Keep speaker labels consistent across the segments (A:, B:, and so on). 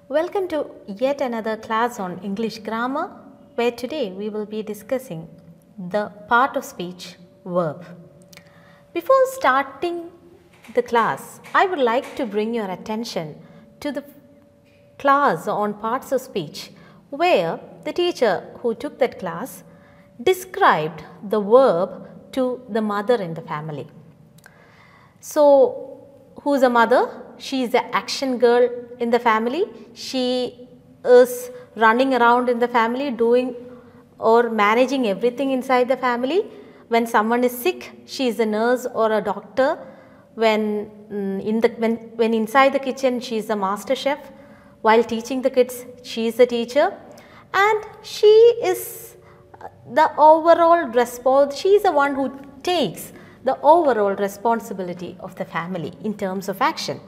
A: Welcome to yet another class on English grammar, where today we will be discussing the part of speech verb. Before starting the class, I would like to bring your attention to the class on parts of speech, where the teacher who took that class described the verb to the mother in the family. So, who is a mother? She is the action girl in the family. She is running around in the family doing or managing everything inside the family. When someone is sick, she is a nurse or a doctor. When inside the kitchen, she is a master chef. While teaching the kids, she is a teacher. And she is the overall she is the one who takes the overall responsibility of the family in terms of action.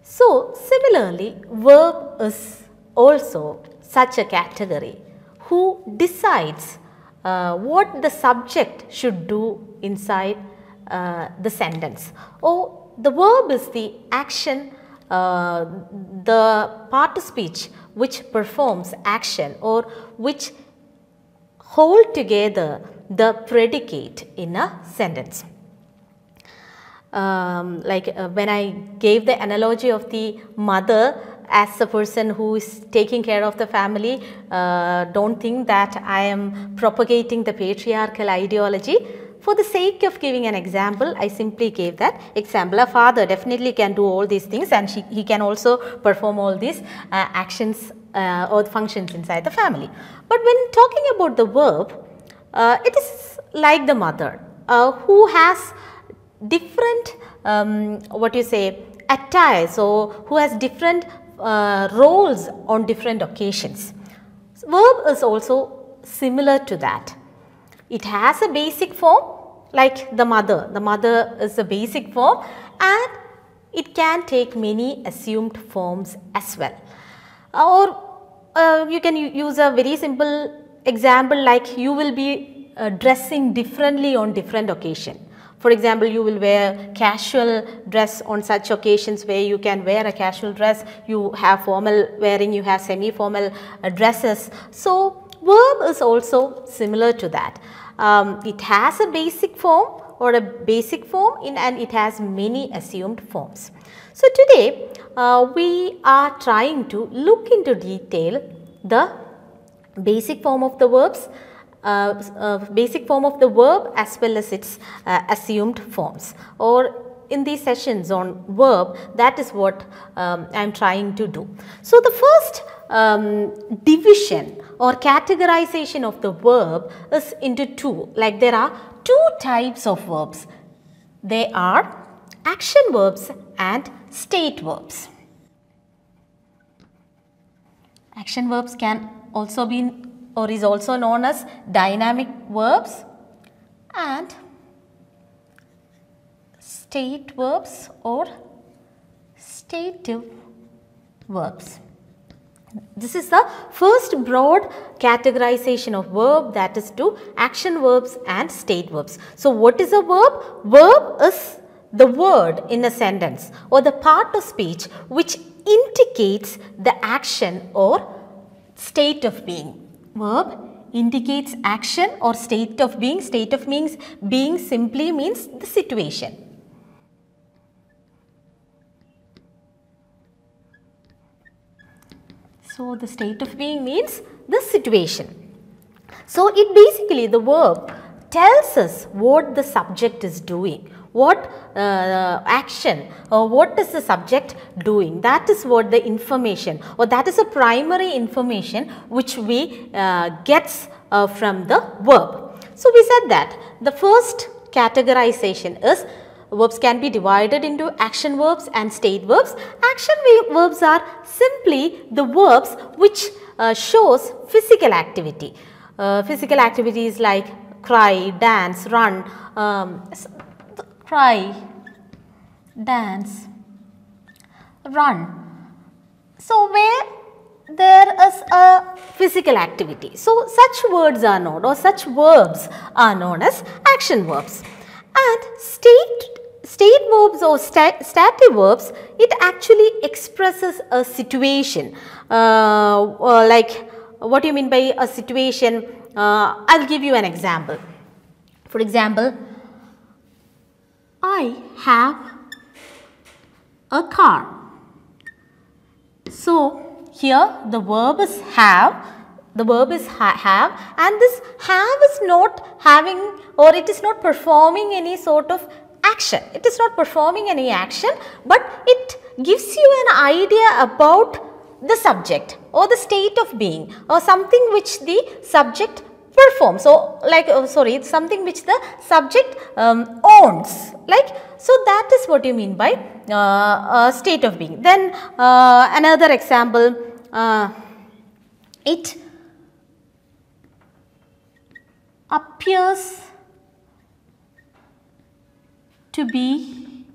A: So, similarly, verb is also such a category who decides what the subject should do inside the sentence. Or the verb is the action, the part of speech which performs action or which hold together the predicate in a sentence. When I gave the analogy of the mother as a person who is taking care of the family, don't think that I am propagating the patriarchal ideology. For the sake of giving an example, I simply gave that example. A father definitely can do all these things, and he can also perform all these actions or functions inside the family. But when talking about the verb, it is like the mother who has different attires, or who has different roles on different occasions. Verb is also similar to that. It has a basic form like the mother. The mother is a basic form, and it can take many assumed forms as well. Or you can use a very simple example like you will be dressing differently on different occasions. For example, you will wear casual dress on such occasions where you can wear a casual dress, you have formal wearing, you have semi-formal dresses. So, verb is also similar to that. It has a basic form or a basic form and it has many assumed forms. So, today we are trying to look into detail the basic form of the verbs. Basic form of the verb as well as its assumed forms, or in these sessions on verb, that is what I am trying to do. So, the first division or categorization of the verb is into two. Like there are two types of verbs. They are action verbs and state verbs. Action verbs can also be or is also known as dynamic verbs, and state verbs or stative verbs. This is the first broad categorization of verb, that is to action verbs and state verbs. So, what is a verb? Verb is the word in a sentence or the part of speech which indicates the action or state of being. Verb indicates action or state of being. State of being simply means the situation. So, the state of being means the situation. So, it basically, the verb tells us what the subject is doing, what action or what is the subject doing. That is what the information, or that is a primary information which we gets from the verb. So, we said that the first categorization is verbs can be divided into action verbs and state verbs. Action verbs are simply the verbs which shows physical activity. Physical activities like cry, dance, run, cry, dance, run. So, where there is a physical activity. So, such words are known, or such verbs are known as action verbs. And state verbs or stative verbs, it actually expresses a situation. Like, what do you mean by a situation? I'll give you an example. For example, I have a car. So here the verb is have, and this have is not having, or it is not performing any sort of action. It is not performing any action, but it gives you an idea about the subject or the state of being, or something which the subject performs. So like, something which the subject owns. Like, so that is what you mean by state of being. Then another example, it appears to be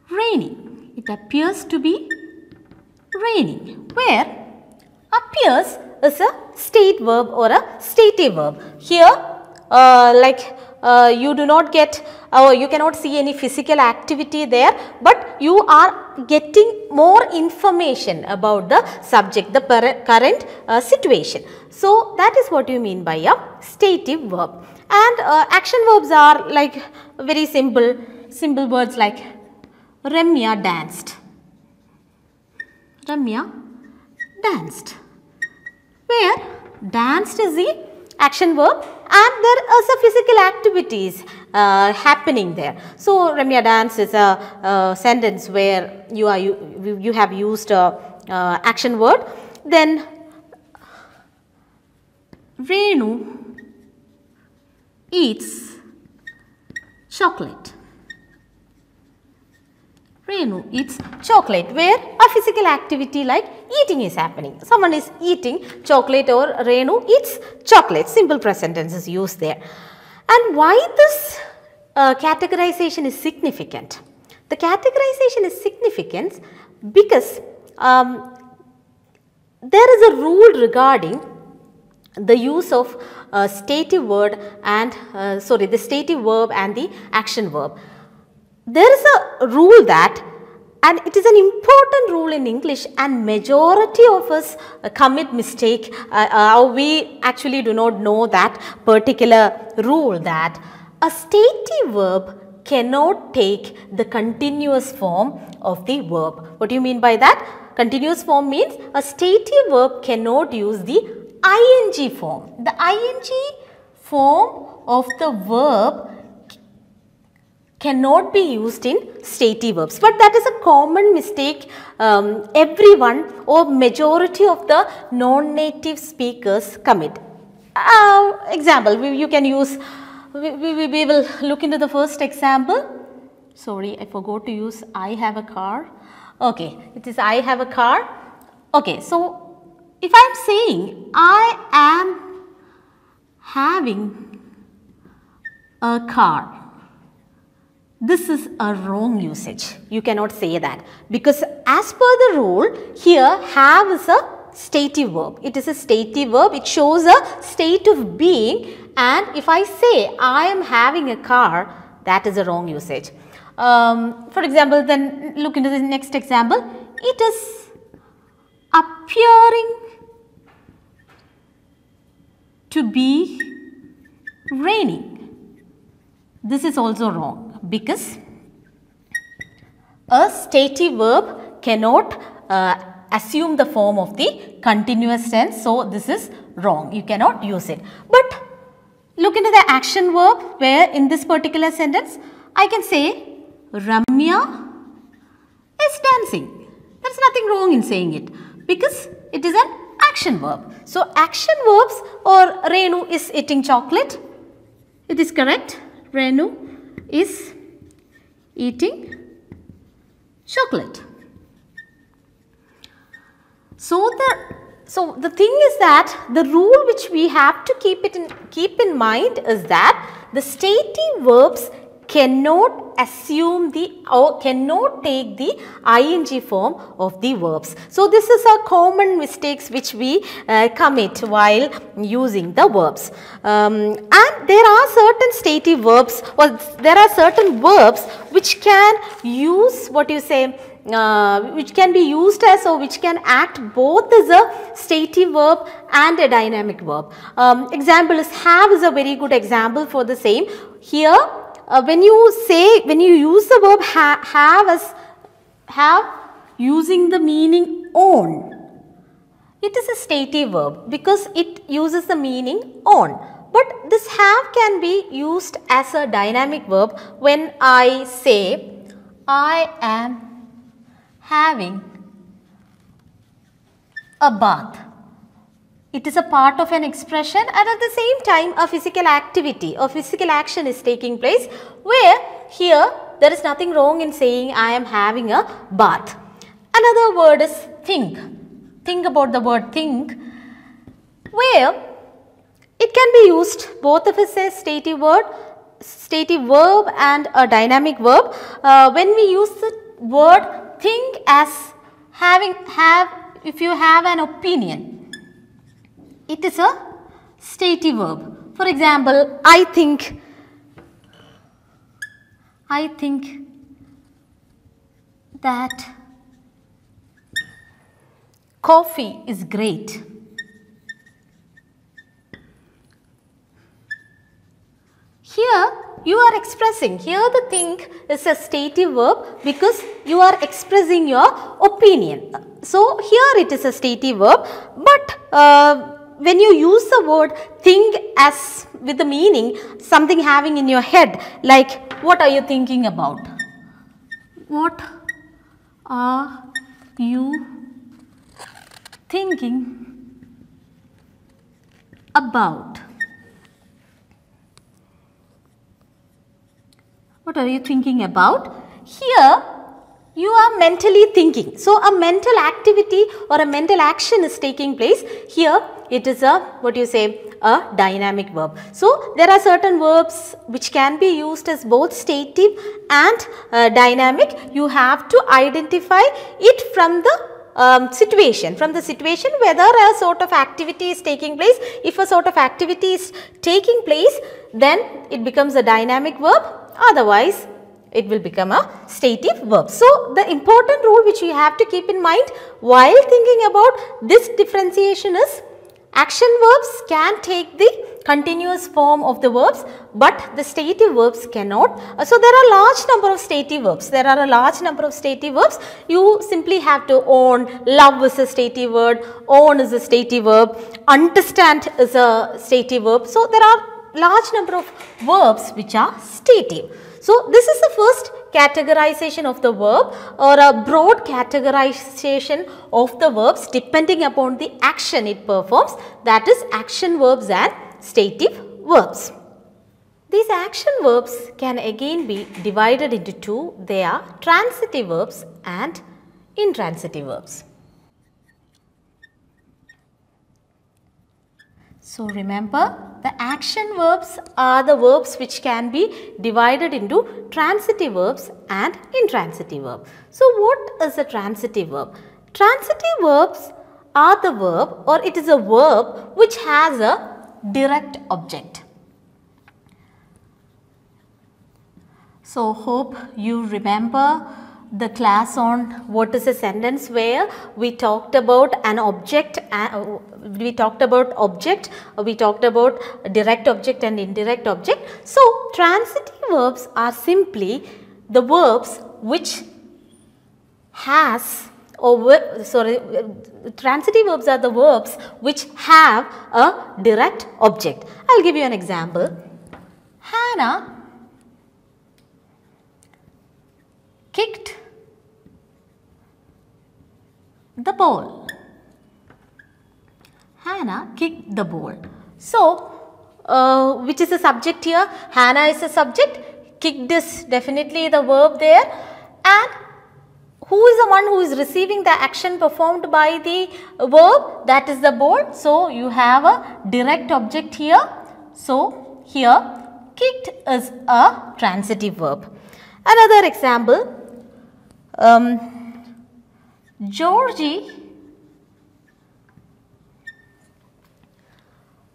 A: raining. It appears to be raining, where appears is a state verb or a stative verb. Here you do not get, you cannot see any physical activity there, but you are getting more information about the subject, the current situation. So that is what you mean by a stative verb. And action verbs are like very simple words like Ramya danced. Ramya danced, where danced is the action verb and there are some physical activities happening there. So Ramya dance is a sentence where you have used a action word. Then Renu eats chocolate. Renu eats chocolate, where a physical activity like eating is happening. Someone is eating chocolate, or Renu eats chocolate. Simple present tense is used there. And why this categorization is significant? The categorization is significant because there is a rule regarding the use of stative word and the stative verb and the action verb. There is a rule that, and it is an important rule in English, and majority of us commit mistake. We actually do not know that particular rule, that a stative verb cannot take the continuous form of the verb. What do you mean by that? Continuous form means a stative verb cannot use the ing form. The ing form of the verb cannot be used in stative verbs, but that is a common mistake everyone or majority of the non-native speakers commit. Example, you can use, we will look into the first example. Sorry, I forgot to use I have a car. Okay, it is I have a car. Okay, so if I am saying I am having a car, this is a wrong usage. You cannot say that, because as per the rule here, have is a stative verb. It is a stative verb. It shows a state of being, and if I say I am having a car, that is a wrong usage. For example, then look into the next example. It is appearing to be raining. This is also wrong, because a stative verb cannot assume the form of the continuous tense. So this is wrong. You cannot use it. But look into the action verb, where in this particular sentence I can say Ramya is dancing. There is nothing wrong in saying it, because it is an action verb. So action verbs, or Renu is eating chocolate. It is correct. Renu is eating chocolate. So the thing is that the rule which we have to keep in mind is that the stative verbs cannot assume or cannot take the ing form of the verbs. So, this is a common mistakes which we commit while using the verbs. And there are certain stative verbs, or there are certain verbs which can use what you say, which can be used as, or which can act both as a stative verb and a dynamic verb. Example is have is a very good example for the same. Here when you use the verb have using the meaning on, it is a stative verb because it uses the meaning on. But this have can be used as a dynamic verb when I say I am having a bath. It is a part of an expression, and at the same time a physical activity or physical action is taking place, where here there is nothing wrong in saying I am having a bath. Another word is think. Think about the word think, where it can be used both of us as stative verb and a dynamic verb. When we use the word think as if you have an opinion, it is a stative verb. For example, I think that coffee is great. Here you are expressing, here the think is a stative verb because you are expressing your opinion. So, here it is a stative verb, but when you use the word think as with the meaning something having in your head, like what are you thinking about? What are you thinking about? What are you thinking about? Here you are mentally thinking. So, a mental activity or a mental action is taking place. Here it is a a dynamic verb. So, there are certain verbs which can be used as both stative and dynamic. You have to identify it from the situation whether a sort of activity is taking place. If a sort of activity is taking place, then it becomes a dynamic verb, otherwise it will become a stative verb. So, the important rule which you have to keep in mind while thinking about this differentiation is action verbs can take the continuous form of the verbs, but the stative verbs cannot. So, there are large number of stative verbs. You simply have to own, love is a stative word, own is a stative verb, understand is a stative verb. So, there are large number of verbs which are stative. So, this is the first categorization of the verb, or a broad categorization of the verbs depending upon the action it performs, that is action verbs and stative verbs. These action verbs can again be divided into two. They are transitive verbs and intransitive verbs. So, remember, the action verbs are the verbs which can be divided into transitive verbs and intransitive verbs. So, what is a transitive verb? Transitive verbs are the verb, or it is a verb which has a direct object. So, hope you remember the class on what is a sentence, where we talked about an object, we talked about direct object and indirect object. So, transitive verbs are simply the verbs which transitive verbs are the verbs which have a direct object. I will give you an example. Hannah kicked the ball. Hannah kicked the ball. So, which is the subject here? Hannah is the subject, kicked is definitely the verb there, and who is the one who is receiving the action performed by the verb? That is the ball. So, you have a direct object here. So, here kicked is a transitive verb. Another example, Georgie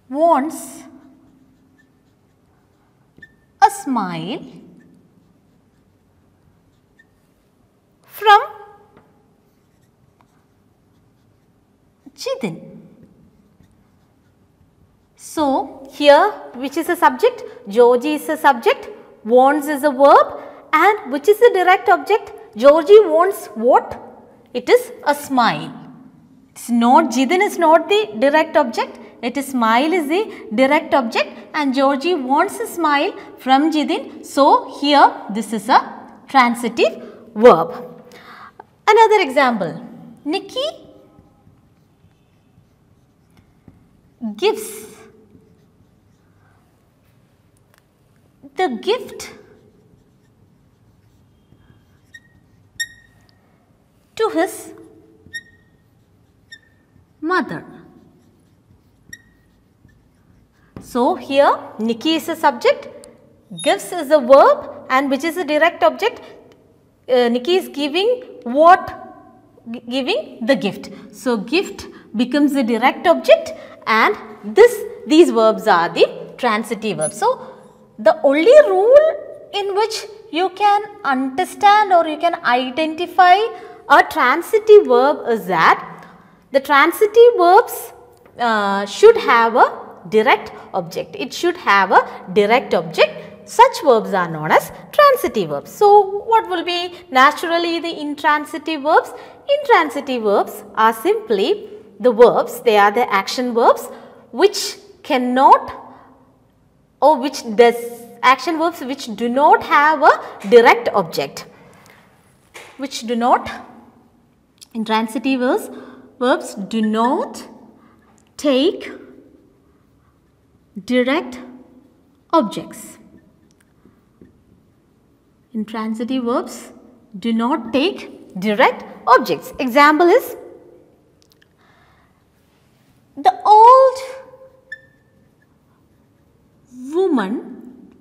A: wants a smile from Jidin. So, here which is a subject? Georgie is a subject, wants is a verb, and which is the direct object? Georgie wants what? It is a smile. It's not, Jidin is not the direct object, it is smile is the direct object, and Georgie wants a smile from Jidin. So, here this is a transitive verb. Another example, Nikki gives the gift to his mother. So, here Nikki is a subject, gives is a verb, and which is a direct object? Nikki is giving what? Giving the gift. So, gift becomes the direct object, and these verbs are the transitive verbs. So, the only rule in which you can understand or you can identify a transitive verb is that the transitive verbs should have a direct object. It should have a direct object. Such verbs are known as transitive verbs. So, what will be naturally the intransitive verbs? Intransitive verbs are simply the verbs, they are the action verbs which cannot, or which does, action verbs which do not have a direct object, which do not, intransitive verbs do not take direct objects. Intransitive verbs do not take direct objects. Example is, the old woman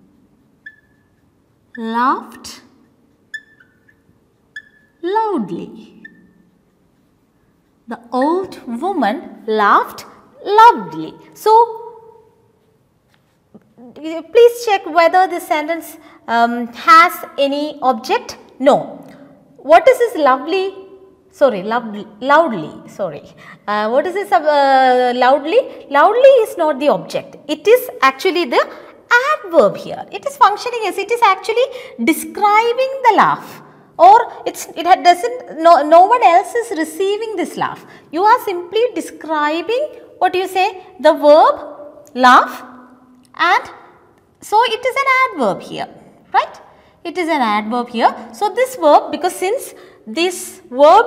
A: laughed loudly. The old woman laughed loudly. So, please check whether this sentence has any object. No. What is this lovely? Sorry, loudly. Sorry. What is this loudly? Loudly is not the object. It is actually the adverb here. It is functioning as, it is actually describing the laugh, or no one else is receiving this laugh. You are simply describing, what do you say, the verb laugh, and so it is an adverb here, right? It is an adverb here. So, this verb, because since this verb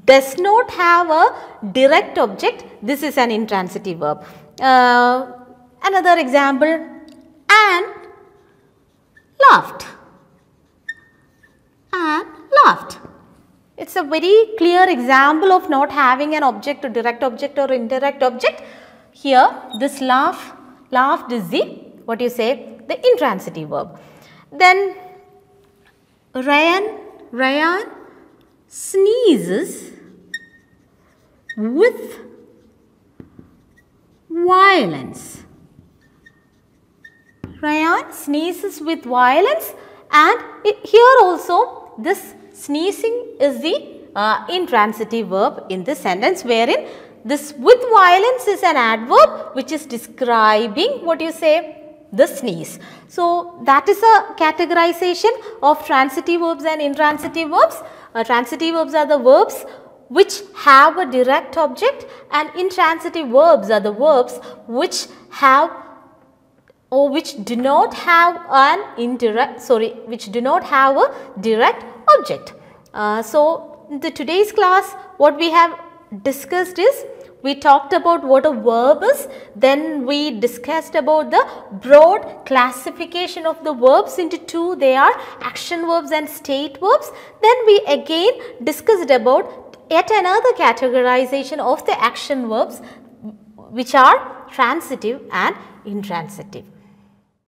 A: does not have a direct object, this is an intransitive verb. Another example, Anne laughed. Anne laughed. It is a very clear example of not having an object, or direct object or indirect object. Here this laughed is the, what you say, the intransitive verb. Then Ryan sneezes with violence. Ryan sneezes with violence, and here also this sneezing is the intransitive verb in this sentence, wherein this with violence is an adverb which is describing, what you say, the sneeze. So, that is a categorization of transitive verbs and intransitive verbs. Transitive verbs are the verbs which have a direct object, and intransitive verbs are the verbs which have, or which do not have which do not have a direct object. So, in today's class, what we have discussed is, we talked about what a verb is, then we discussed about the broad classification of the verbs into two, they are action verbs and state verbs. Then we again discussed about yet another categorization of the action verbs which are transitive and intransitive.